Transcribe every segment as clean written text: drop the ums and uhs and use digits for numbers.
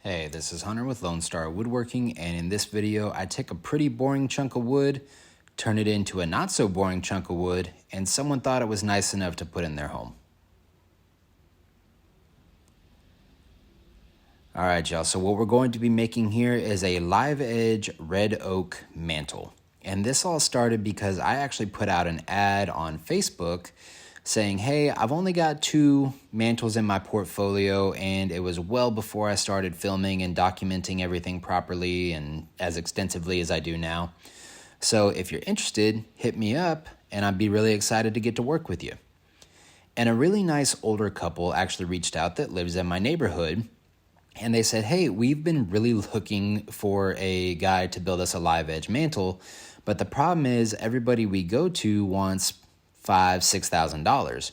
Hey, this is Hunter with Lone Star Woodworking, and in this video I take a pretty boring chunk of wood, turn it into a not so boring chunk of wood, and someone thought it was nice enough to put in their home. Alright y'all, so what we're going to be making here is a live edge red oak mantle. And this all started because I actually put out an ad on Facebook saying, hey, I've only got 2 mantles in my portfolio, and it was well before I started filming and documenting everything properly and as extensively as I do now. So if you're interested, hit me up and I'd be really excited to get to work with you. And a really nice older couple actually reached out that lives in my neighborhood, and they said, hey, we've been really looking for a guy to build us a live edge mantle, but the problem is everybody we go to wants $5,000-$6,000.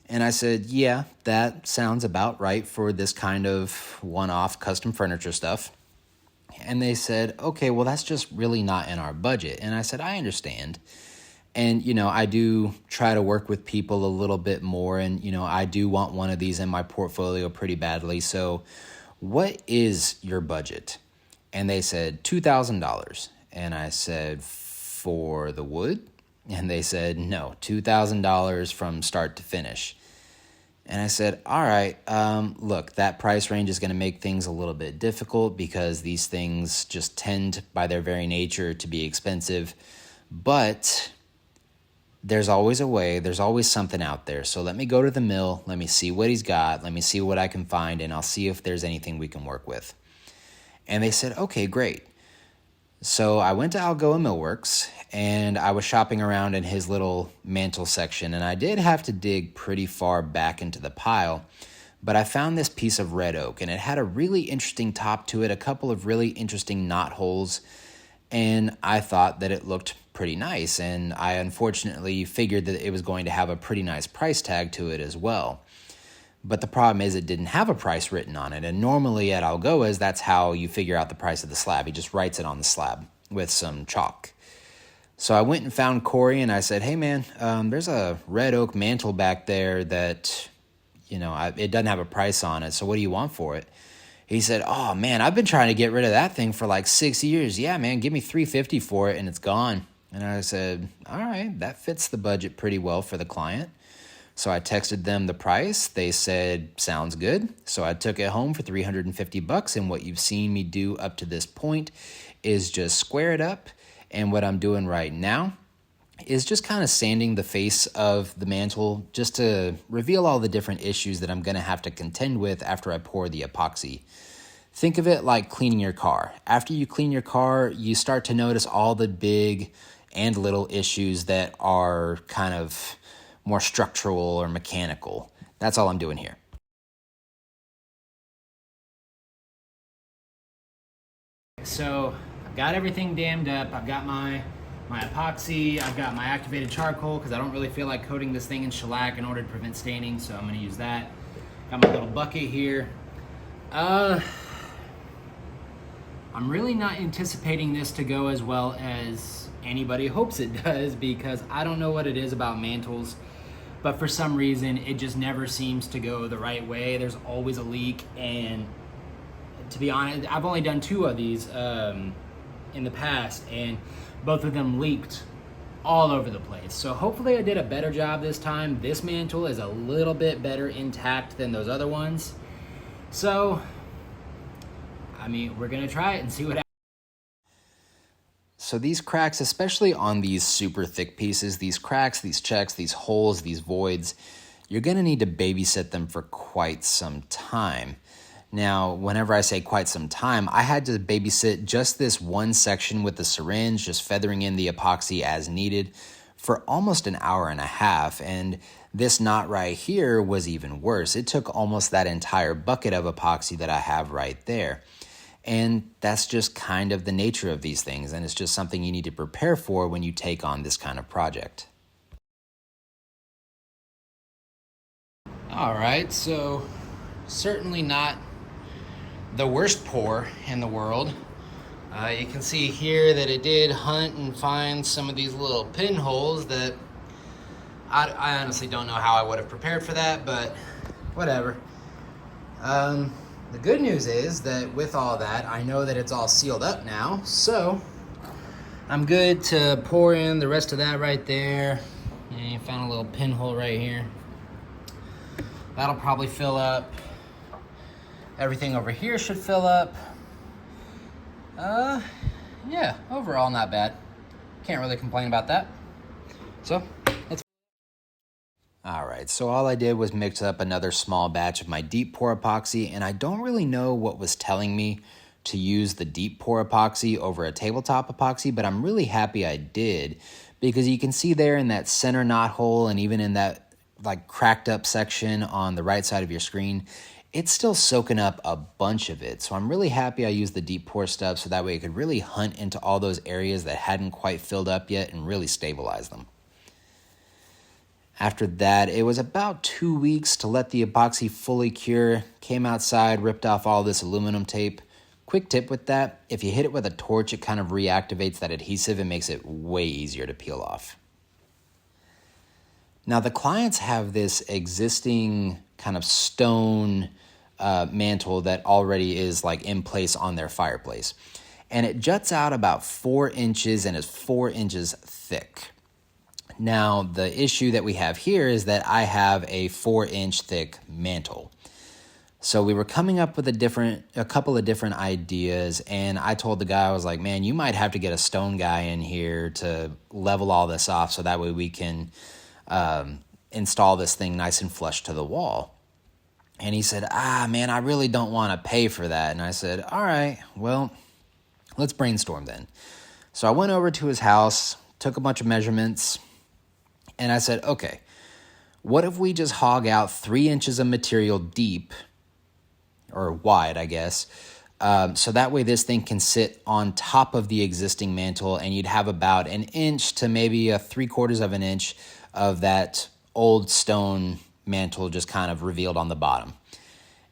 And I said, yeah, that sounds about right for this kind of one-off custom furniture stuff. And they said, okay, well, that's just really not in our budget. And I said, I understand. And, I do try to work with people a little bit more. And, I do want one of these in my portfolio pretty badly. So what is your budget? And they said $2,000. And I said, for the wood? And they said, no, $2,000 from start to finish. And I said, all right, look, that price range is going to make things a little bit difficult because these things just tend by their very nature to be expensive. But there's always a way, there's always something out there. So let me go to the mill, let me see what he's got, let me see what I can find, and I'll see if there's anything we can work with. And they said, okay, great. So I went to Algoa Millworks, and I was shopping around in his little mantle section, and I did have to dig pretty far back into the pile, but I found this piece of red oak, and it had a really interesting top to it, a couple of really interesting knot holes, and I thought that it looked pretty nice, and I unfortunately figured that it was going to have a pretty nice price tag to it as well. But the problem is it didn't have a price written on it. And normally at Algoa's, that's how you figure out the price of the slab. He just writes it on the slab with some chalk. So I went and found Corey and I said, hey man, there's a red oak mantle back there that, it doesn't have a price on it. So what do you want for it? He said, oh man, I've been trying to get rid of that thing for like 6 years. Yeah, man, give me $350 for it and it's gone. And I said, all right, that fits the budget pretty well for the client. So I texted them the price. They said, sounds good. So I took it home for $350. And what you've seen me do up to this point is just square it up. And what I'm doing right now is just kind of sanding the face of the mantle just to reveal all the different issues that I'm going to have to contend with after I pour the epoxy. Think of it like cleaning your car. After you clean your car, you start to notice all the big and little issues that are kind of more structural or mechanical. That's all I'm doing here. So I've got everything dammed up. I've got my epoxy. I've got my activated charcoal because I don't really feel like coating this thing in shellac in order to prevent staining, so I'm going to use that. Got my little bucket here. I'm really not anticipating this to go as well as anybody hopes it does because I don't know what it is about mantles, but for some reason it just never seems to go the right way. There's always a leak, and to be honest, I've only done 2 of these in the past, and both of them leaked all over the place. So hopefully I did a better job this time. This mantle is a little bit better intact than those other ones. So, we're gonna try it and see what happens. So these cracks, especially on these super thick pieces, these cracks, these checks, these holes, these voids, you're going to need to babysit them for quite some time. Now, whenever I say quite some time, I had to babysit just this one section with the syringe, just feathering in the epoxy as needed for almost an hour and a half. And this knot right here was even worse. It took almost that entire bucket of epoxy that I have right there. And that's just kind of the nature of these things, and it's just something you need to prepare for when you take on this kind of project. All right, so certainly not the worst pour in the world. You can see here that it did hunt and find some of these little pinholes that I honestly don't know how I would have prepared for that, but whatever. The good news is that with all that, I know that it's all sealed up now, so I'm good to pour in the rest of that right there. And you found a little pinhole right here. That'll probably fill up. Everything over here should fill up. Yeah, overall not bad. Can't really complain about that. So, let's... All right, so all I did was mix up another small batch of my deep pour epoxy, and I don't really know what was telling me to use the deep pour epoxy over a tabletop epoxy, but I'm really happy I did, because you can see there in that center knot hole and even in that like cracked up section on the right side of your screen, it's still soaking up a bunch of it. So I'm really happy I used the deep pour stuff so that way I could really hunt into all those areas that hadn't quite filled up yet and really stabilize them. After that, it was about 2 weeks to let the epoxy fully cure. Came outside, ripped off all this aluminum tape. Quick tip with that, if you hit it with a torch, it kind of reactivates that adhesive and makes it way easier to peel off. Now the clients have this existing kind of stone mantle that already is like in place on their fireplace. And it juts out about 4 inches and is 4 inches thick. Now the issue that we have here is that I have a 4-inch thick mantle. So we were coming up with a couple of different ideas, and I told the guy, I was like, man, you might have to get a stone guy in here to level all this off so that way we can install this thing nice and flush to the wall. And he said, man, I really don't want to pay for that. And I said, all right, well, let's brainstorm then. So I went over to his house, took a bunch of measurements, and I said, okay, what if we just hog out 3 inches of material deep, or wide, I guess, so that way this thing can sit on top of the existing mantle, and you'd have about 1 inch to maybe 3/4 of an inch of that old stone mantle just kind of revealed on the bottom.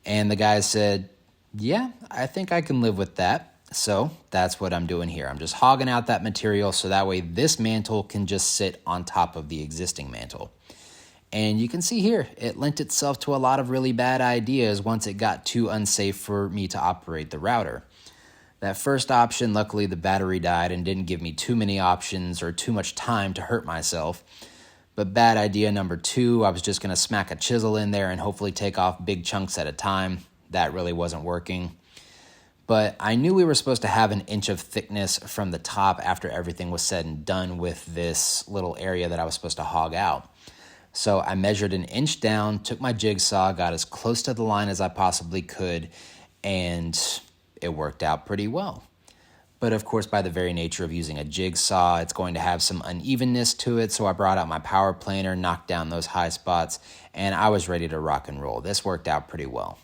And the guy said, yeah, I think I can live with that. So that's what I'm doing here. I'm just hogging out that material so that way this mantle can just sit on top of the existing mantle. And you can see here, it lent itself to a lot of really bad ideas once it got too unsafe for me to operate the router. That first option, luckily the battery died and didn't give me too many options or too much time to hurt myself. But bad idea number 2, I was just going to smack a chisel in there and hopefully take off big chunks at a time. That really wasn't working. But I knew we were supposed to have 1 inch of thickness from the top after everything was said and done with this little area that I was supposed to hog out. So I measured 1 inch down, took my jigsaw, got as close to the line as I possibly could, and it worked out pretty well. But of course, by the very nature of using a jigsaw, it's going to have some unevenness to it, so I brought out my power planer, knocked down those high spots, and I was ready to rock and roll. This worked out pretty well.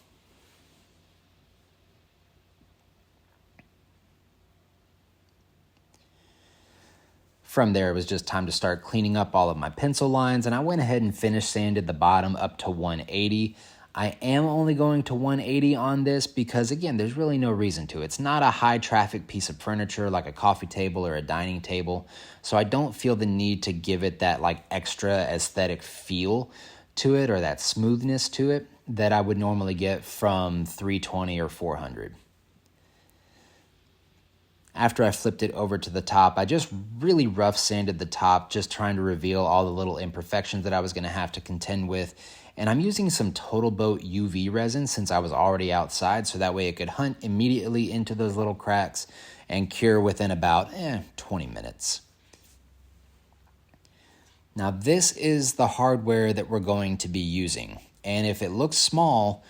From there, it was just time to start cleaning up all of my pencil lines, and I went ahead and finish sanded the bottom up to 180. I am only going to 180 on this because, again, there's really no reason to. It's not a high-traffic piece of furniture like a coffee table or a dining table, so I don't feel the need to give it that like extra aesthetic feel to it or that smoothness to it that I would normally get from 320 or 400. After I flipped it over to the top, I just really rough sanded the top, just trying to reveal all the little imperfections that I was going to have to contend with. And I'm using some Total Boat UV resin since I was already outside, so that way it could hunt immediately into those little cracks and cure within about 20 minutes. Now this is the hardware that we're going to be using. And if it looks small,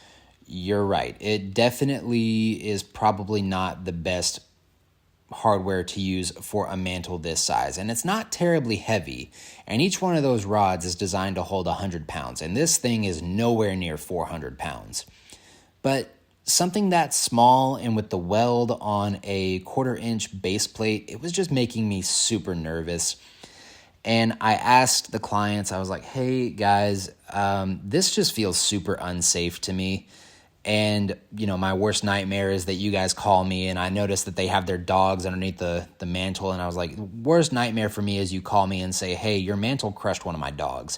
you're right. It definitely is probably not the best hardware to use for a mantle this size, and it's not terribly heavy, and each one of those rods is designed to hold 100 pounds, and this thing is nowhere near 400 pounds. But something that small and with the weld on a 1/4 inch base plate, it was just making me super nervous. And I asked the clients, I was like, hey guys, this just feels super unsafe to me. And, you know, my worst nightmare is that you guys call me and I notice that they have their dogs underneath the mantle. And I was like, worst nightmare for me is you call me and say, hey, your mantle crushed one of my dogs.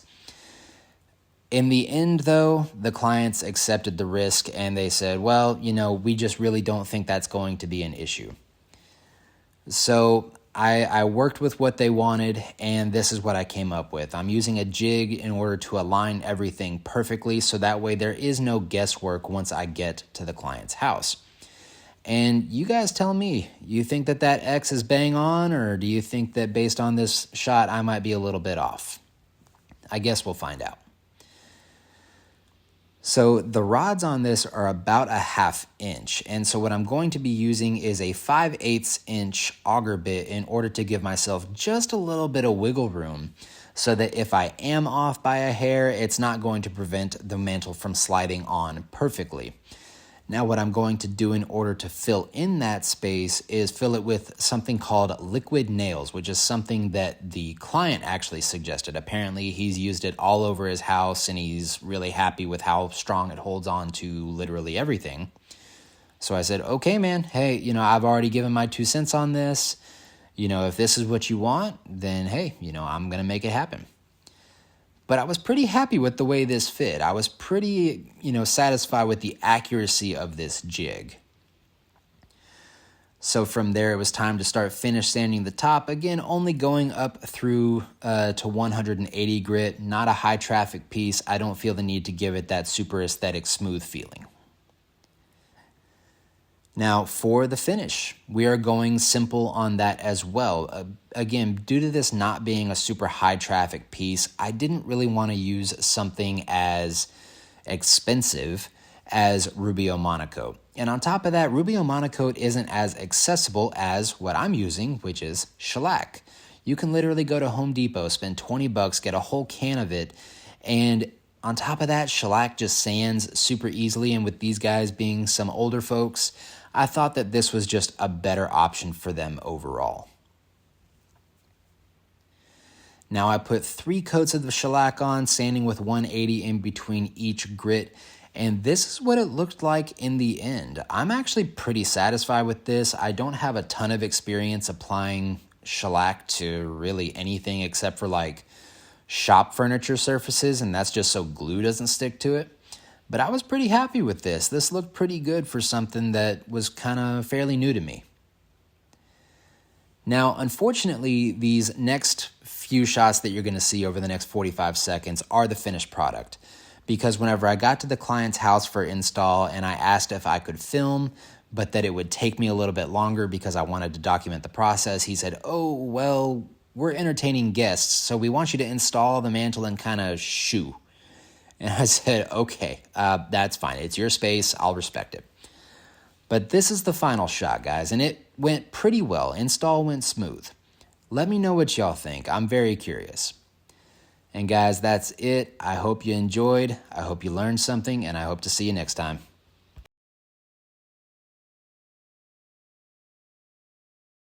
In the end, though, the clients accepted the risk and they said, well, we just really don't think that's going to be an issue. So I worked with what they wanted, and this is what I came up with. I'm using a jig in order to align everything perfectly, so that way there is no guesswork once I get to the client's house. And you guys tell me, you think that X is bang on, or do you think that based on this shot, I might be a little bit off? I guess we'll find out. So the rods on this are about a 1/2 inch. And so what I'm going to be using is a 5/8 inch auger bit in order to give myself just a little bit of wiggle room so that if I am off by a hair, it's not going to prevent the mantle from sliding on perfectly. Now what I'm going to do in order to fill in that space is fill it with something called liquid nails, which is something that the client actually suggested. Apparently he's used it all over his house and he's really happy with how strong it holds on to literally everything. So I said, okay, man, hey, I've already given my 2 cents on this. If this is what you want, then hey, I'm going to make it happen. But I was pretty happy with the way this fit. I was pretty, satisfied with the accuracy of this jig. So from there, it was time to start finish sanding the top. Again, only going up through to 180 grit, not a high traffic piece. I don't feel the need to give it that super aesthetic smooth feeling. Now, for the finish, we are going simple on that as well. Again, due to this not being a super high traffic piece, I didn't really want to use something as expensive as Rubio Monocoat. And on top of that, Rubio Monocoat isn't as accessible as what I'm using, which is shellac. You can literally go to Home Depot, spend $20, get a whole can of it, and on top of that, shellac just sands super easily, and with these guys being some older folks, I thought that this was just a better option for them overall. Now I put 3 coats of the shellac on, sanding with 180 in between each grit, and this is what it looked like in the end. I'm actually pretty satisfied with this. I don't have a ton of experience applying shellac to really anything except for like shop furniture surfaces, and that's just so glue doesn't stick to it. But I was pretty happy with this. This looked pretty good for something that was kind of fairly new to me. Now, unfortunately, these next few shots that you're going to see over the next 45 seconds are the finished product. Because whenever I got to the client's house for install and I asked if I could film, but that it would take me a little bit longer because I wanted to document the process, he said, oh, well, we're entertaining guests, so we want you to install the mantle and kind of shoo. And I said, okay, that's fine. It's your space. I'll respect it. But this is the final shot, guys, and it went pretty well. Install went smooth. Let me know what y'all think. I'm very curious. And guys, that's it. I hope you enjoyed. I hope you learned something, and I hope to see you next time.